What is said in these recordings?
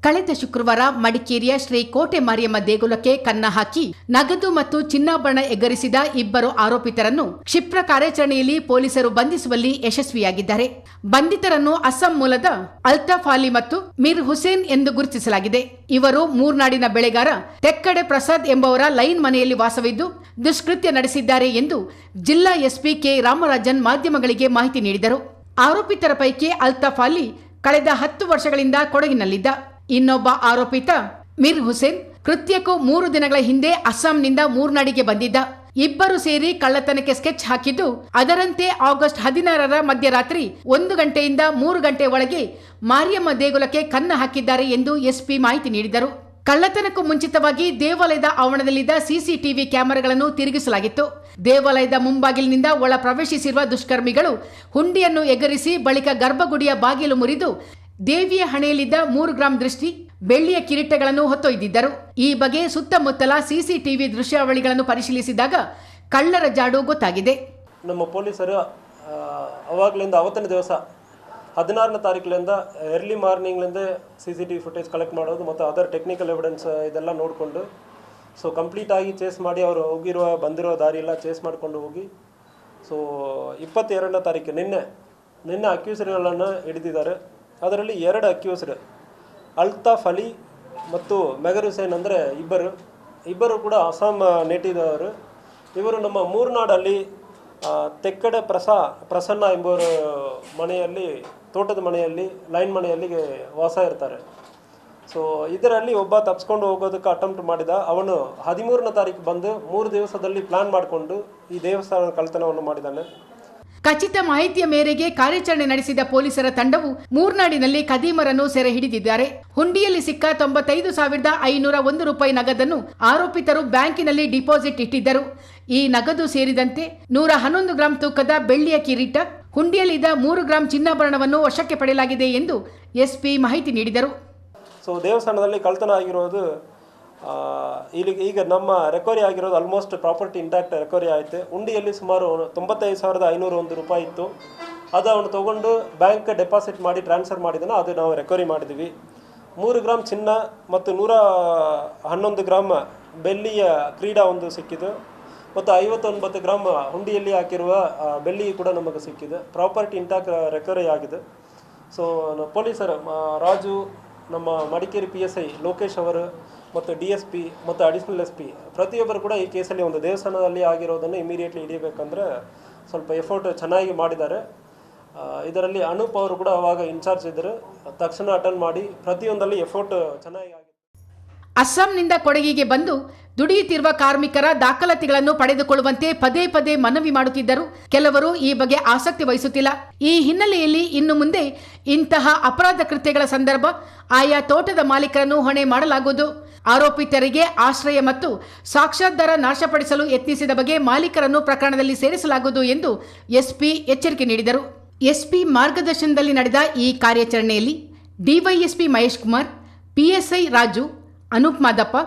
ಕಳೆದ ಶುಕ್ರವಾರ ಮಡಿಕೇರಿಯ ಶ್ರೀ ಕೋಟೆ ಮಾರಿಯಮ್ಮ ದೇಗುಲಕ್ಕೆ ಕನ್ನ ಹಾಕಿ ನಗದು ಮತ್ತು ಚಿನ್ನಾಭರಣ ಎಗರಿಸಿದ ಇಬ್ಬರು ಆರೋಪಿತರನ್ನು ಕ್ಷಿಪ್ರ ಕಾರ್ಯಾಚರಣೆಯಲ್ಲಿ ಪೊಲೀಸರು ಬಂಧಿಸುವಲ್ಲಿ ಯಶಸ್ವಿಯಾಗಿದ್ದಾರೆ. ಬಂಧಿತರನ್ನು ಅಸ್ಸಾಂ ಮೂಲದ ಅಲ್ತಾಫ್ ಅಲಿ ಮತ್ತು ಮೀರ್ ಹುಸೇನ್ ಎಂದು ಗುರುತಿಸಲಾಗಿದೆ. ಇವರು ಮೂರ್ನಾಡಿನ ಬೆಳೆಗಾರ ತೆಕ್ಕಡೆ ಪ್ರಸಾದ್ ಎಂಬವರ ಲೈನ್ ಮನೆಯಲ್ಲಿ ವಾಸವಿದ್ದು ದುಷ್ಕೃತ್ಯ ನಡೆಸಿದ್ದಾರೆ ಎಂದು ಜಿಲ್ಲಾ ಎಸ್ಪಿ ಕೆ ರಾಮರಾಜನ್ ಮಾಧ್ಯಮಗಳಿಗೆ ಮಾಹಿತಿ ನೀಡಿದರು. ಆರೋಪಿತರ ಪೈಕಿ ಅಲ್ತಾಫ್ ಅಲಿ ಕಳೆದ 10 ವರ್ಷಗಳಿಂದ ಕೊಡಗಿನಲ್ಲಿದ್ದ. ಇನ್ನೊಬ್ಬ ಆರೋಪಿತ ಮೀರ್ ಹುಸೇನ್ ಕೃತ್ಯಕ್ಕೂ 3 ದಿನಗಳ ಹಿಂದೆ ಅಸ್ಸಾಂನಿಂದ ಮೂರ್ನಾಡಿಗೆ ಬಂದಿದ್ದ. ಇಬ್ಬರು ಸೇರಿ ಕಳ್ಳತನಕ್ಕೆ ಸ್ಕೆಚ್ ಹಾಕಿದ್ದು ಅದರಂತೆ ಆಗಸ್ಟ್ 16ರ ಮಧ್ಯರಾತ್ರಿ 1 ಗಂಟೆಯಿಂದ 3 ಗಂಟೆ ಒಳಗೆ ಮಾರಿಯಮ್ಮ ದೇಗುಲಕ್ಕೆ ಕನ್ನ ಹಾಕಿದ್ದಾರೆ ಎಂದು ಎಸ್ಪಿ ಮಾಹಿತಿ ನೀಡಿದರು. ಕಳ್ಳತನಕ್ಕೂ ಮುಂಚಿತವಾಗಿ ದೇವಾಲಯದ ಆವರಣದಲ್ಲಿದ್ದ ಸಿಸಿಟಿವಿ ಕ್ಯಾಮೆರಾಗಳನ್ನು ತಿರುಗಿಸಲಾಗಿತ್ತು. ದೇವಾಲಯದ ಮುಂಬಾಗಿಲಿನಿಂದ ಒಳ ಪ್ರವೇಶಿಸಿರುವ ದುಷ್ಕರ್ಮಿಗಳು ಹುಂಡಿಯನ್ನು ಎಗರಿಸಿ ಬಳಿಕ ಗರ್ಭಗುಡಿಯ ಬಾಗಿಲು ಮುರಿದು ದೇವಿಯ ಹಣೆಯಲ್ಲಿದ್ದ 3 ಗ್ರಾಂ ದೃಷ್ಟಿ ಬೆಳ್ಳಿಯ ಕಿರೀಟಗಳನ್ನು ಹೊತ್ತೊಯ್ದಿದ್ದರು. ಈ ಬಗ್ಗೆ ಸುತ್ತಮುತ್ತಲ ಸಿಸಿಟಿವಿ ದೃಶ್ಯಾವಳಿಗಳನ್ನು ಪರಿಶೀಲಿಸಿದಾಗ ಕಳ್ಳರ ಜಾಡು ಗೊತ್ತಾಗಿದೆ. ನಮ್ಮ ಪೊಲೀಸರು ಅವಾಗಲಿಂದ ಅವತ್ತಿನ ದಿವಸ 16ನೇ ತಾರೀಕಿನಿಂದ ಎರ್ಲಿ ಮಾರ್ನಿಂಗ್ಲಿಂದ ಸಿಸಿಟಿವಿ ಫುಟೇಜ್ ಕಲೆಕ್ಟ್ ಮಾಡೋದು ಮತ್ತು ಅದರ್ ಟೆಕ್ನಿಕಲ್ ಎವಿಡೆನ್ಸ್ ಇದೆಲ್ಲ ನೋಡಿಕೊಂಡು ಕಂಪ್ಲೀಟಾಗಿ ಚೇಸ್ ಮಾಡಿ ಅವರು ಬಂದಿರೋ ದಾರಿ ಎಲ್ಲ ಚೇಸ್ ಮಾಡಿಕೊಂಡು ಹೋಗಿ 22ನೇ ತಾರೀಕು ನಿನ್ನೆ ಅಕ್ಯೂಸರ್ಗಳನ್ನು ಹಿಡಿದಿದ್ದಾರೆ. ಅದರಲ್ಲಿ 2 ಅಕ್ಯೂಸ್ಡ್ ಅಲ್ತಾಫ್ ಅಲಿ ಮತ್ತು ಮೆಗರ್ ಹುಸೇನ್ ಅಂದರೆ ಇಬ್ಬರು ಕೂಡ ಅಸ್ಸಾಂ ನೇಟಿವ್ದವರು. ಇವರು ನಮ್ಮ ಮೂರ್ನಾಡಲ್ಲಿ ತೆಕ್ಕಡೆ ಪ್ರಸನ್ನ ಎಂಬುವರ ಮನೆಯಲ್ಲಿ, ತೋಟದ ಮನೆಯಲ್ಲಿ, ಲೈನ್ ಮನೆಯಲ್ಲಿ ವಾಸ ಇರ್ತಾರೆ. ಇದರಲ್ಲಿ ಒಬ್ಬ ತಪ್ಪಿಸ್ಕೊಂಡು ಹೋಗೋದಕ್ಕೆ ಅಟೆಂಪ್ಟ್ ಮಾಡಿದ. ಅವನು 13ನೇ ತಾರೀಕು ಬಂದು 3 ದಿವಸದಲ್ಲಿ ಪ್ಲಾನ್ ಮಾಡಿಕೊಂಡು ಈ ದೇವಸ್ಥಾನ ಕಳ್ಳತನವನ್ನು ಮಾಡಿದ್ದಾನೆ. ಖಚಿತ ಮಾಹಿತಿಯ ಮೇರೆಗೆ ಕಾರ್ಯಾಚರಣೆ ನಡೆಸಿದ ಪೊಲೀಸರ ತಂಡವು ಮೂರ್ನಾಡಿನಲ್ಲಿ ಖದೀಮರನ್ನು ಸೆರೆ ಹಿಡಿದಿದ್ದಾರೆ. ಹುಂಡಿಯಲ್ಲಿ ಸಿಕ್ಕ 95,501 ರೂಪಾಯಿ ನಗದನ್ನು ಆರೋಪಿತರು ಬ್ಯಾಂಕಿನಲ್ಲಿ ಡಿಪಾಸಿಟ್ ಇಟ್ಟಿದ್ದರು. ಈ ನಗದು ಸೇರಿದಂತೆ 111 ಗ್ರಾಂ ತೂಕದ ಬೆಳ್ಳಿಯ ಕಿರೀಟ, ಹುಂಡಿಯಲ್ಲಿದ್ದ 3 ಗ್ರಾಂ ಚಿನ್ನಾಭರಣವನ್ನು ವಶಕ್ಕೆ ಪಡೆಯಲಾಗಿದೆ ಎಂದು ಎಸ್ಪಿ ಮಾಹಿತಿ ನೀಡಿದರು. ದೇವಸ್ಥಾನದಲ್ಲಿ ಕಳ್ಳತನ ಆಗಿರೋದು ಈಗ ನಮ್ಮ ರೆಕವರಿ ಆಗಿರೋದು ಆಲ್ಮೋಸ್ಟ್ ಪ್ರಾಪರ್ಟಿ ಇಂಟ್ಯಾಕ್ಟ್ ರೆಕವರಿ ಆಯಿತು. ಹುಂಡಿಯಲ್ಲಿ ಸುಮಾರು 95,501 ರೂಪಾಯಿ ಇತ್ತು. ಅದು ಅವನು ತೊಗೊಂಡು ಬ್ಯಾಂಕ್ ಡೆಪಾಸಿಟ್ ಮಾಡಿ ಟ್ರಾನ್ಸ್ಫರ್ ಮಾಡಿದಾನೆ. ಅದು ನಾವು ರೆಕವರಿ ಮಾಡಿದ್ವಿ. 3 ಗ್ರಾಮ್ ಚಿನ್ನ ಮತ್ತು 111 ಗ್ರಾಮ್ ಬೆಳ್ಳಿಯ ಕ್ರೀಡಾ ಒಂದು ಸಿಕ್ಕಿದ್ದು ಮತ್ತು 59 ಗ್ರಾಮ್ ಹುಂಡಿಯಲ್ಲಿ ಹಾಕಿರುವ ಬೆಳ್ಳಿ ಕೂಡ ನಮಗೆ ಸಿಕ್ಕಿದೆ. ಪ್ರಾಪರ್ಟಿ ಇಂಟ್ಯಾಕ್ಟ್ ರೆಕವರಿ ಆಗಿದೆ. ಪೊಲೀಸರು ರಾಜು, ನಮ್ಮ ಮಡಿಕೇರಿ PSI ಲೋಕೇಶ್ ಅವರು ಮತ್ತು DSP ಮತ್ತು ಅಡಿಷನಲ್ SP ಪ್ರತಿಯೊಬ್ಬರು ಕೂಡ ಈ ಕೇಸಲ್ಲಿ ಒಂದು ದೇವಸ್ಥಾನದಲ್ಲಿ ಆಗಿರೋದನ್ನು ಇಮಿಡಿಯೇಟ್ಲಿ ಹಿಡಿಯಬೇಕಂದ್ರೆ ಸ್ವಲ್ಪ ಎಫರ್ಟ್ ಚೆನ್ನಾಗಿ ಮಾಡಿದ್ದಾರೆ. ಇದರಲ್ಲಿ ಅನೂಪ್ ಅವರು ಕೂಡ ಅವಾಗ ಇನ್ಚಾರ್ಜ್ ಇದ್ದರು. ತಕ್ಷಣ ಅಟೆಂಡ್ ಮಾಡಿ ಪ್ರತಿಯೊಂದಲ್ಲಿ ಎಫರ್ಟ್ ಚೆನ್ನಾಗಿ ಆಗಿದೆ. ಅಸ್ಸಾಂನಿಂದ ಕೊಡಗಿಗೆ ಬಂದು ದುಡಿಯುತ್ತಿರುವ ಕಾರ್ಮಿಕರ ದಾಖಲಾತಿಗಳನ್ನು ಪಡೆದುಕೊಳ್ಳುವಂತೆ ಪದೇ ಮನವಿ ಮಾಡುತ್ತಿದ್ದರು. ಕೆಲವರು ಈ ಬಗ್ಗೆ ಆಸಕ್ತಿ ವಹಿಸುತ್ತಿಲ್ಲ. ಈ ಹಿನ್ನೆಲೆಯಲ್ಲಿ ಇನ್ನು ಮುಂದೆ ಇಂತಹ ಅಪರಾಧ ಕೃತ್ಯಗಳ ಸಂದರ್ಭ ಆಯಾ ತೋಟದ ಮಾಲೀಕರನ್ನು ಹೊಣೆ ಮಾಡಲಾಗುವುದು. ಆರೋಪಿತರಿಗೆ ಆಶ್ರಯ ಮತ್ತು ಸಾಕ್ಷ್ಯಾಧಾರ ನಾಶಪಡಿಸಲು ಯತ್ನಿಸಿದ ಬಗ್ಗೆ ಮಾಲೀಕರನ್ನು ಪ್ರಕರಣದಲ್ಲಿ ಸೇರಿಸಲಾಗುವುದು ಎಂದು ಎಸ್ಪಿ ಎಚ್ಚರಿಕೆ ನೀಡಿದರು. ಎಸ್ಪಿ ಮಾರ್ಗದರ್ಶನದಲ್ಲಿ ನಡೆದ ಈ ಕಾರ್ಯಾಚರಣೆಯಲ್ಲಿ DYSP ಮಹೇಶ್ ಕುಮಾರ್, PSI ರಾಜು, ಅನೂಪ್ ಮಾದಪ್ಪ,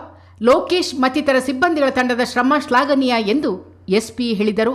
ಲೋಕೇಶ್ ಮತ್ತಿತರ ಸಿಬ್ಬಂದಿಗಳ ತಂಡದ ಶ್ರಮ ಶ್ಲಾಘನೀಯ ಎಂದು ಎಸ್ಪಿ ಹೇಳಿದರು.